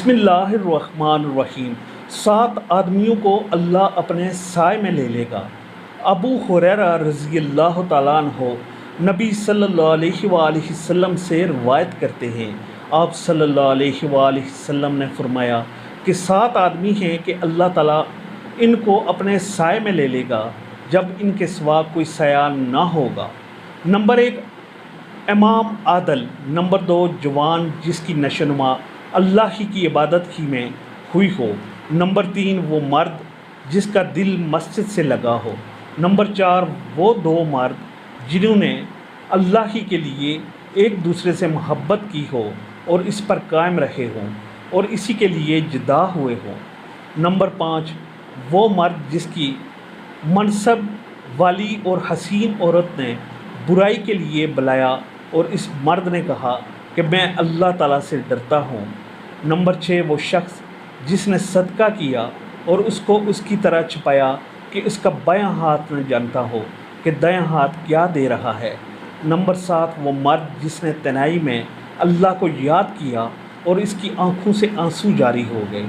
बिस्मिल्लाहिर्रहमानिर्रहीम। 7 आदमियों को अल्लाह अपने साए में ले लेगा। अबू हुरैरा रज़ी अल्लाह तआला अन्हु नबी सल्लल्लाहु अलैहि वसल्लम से रवायत करते हैं, आप सल्लल्लाहु अलैहि वसल्लम ने फरमाया कि 7 आदमी हैं कि अल्लाह ताला इनको अपने साए में ले लेगा जब इनके सिवा कोई साया ना होगा। नंबर 1 इमाम आदल। नंबर 2 जवान जिसकी नशोनुमा अल्लाह ही की इबादत ही में हुई हो। नंबर 3 वो मर्द जिसका दिल मस्जिद से लगा हो। नंबर 4 वो 2 मर्द जिन्होंने अल्लाह ही के लिए एक दूसरे से मोहब्बत की हो और इस पर कायम रहे हों और इसी के लिए जुदा हुए हों। नंबर 5 वो मर्द जिसकी मनसब वाली और हसीन औरत ने बुराई के लिए बुलाया और इस मर्द ने कहा कि मैं अल्लाह ताला से डरता हूँ। नंबर 6 वो शख्स जिसने सदका किया और उसको उसकी तरह छुपाया कि उसका बायां हाथ न जानता हो कि दायां हाथ क्या दे रहा है। नंबर 7 वो मर्द जिसने तन्हाई में अल्लाह को याद किया और इसकी आंखों से आंसू जारी हो गए।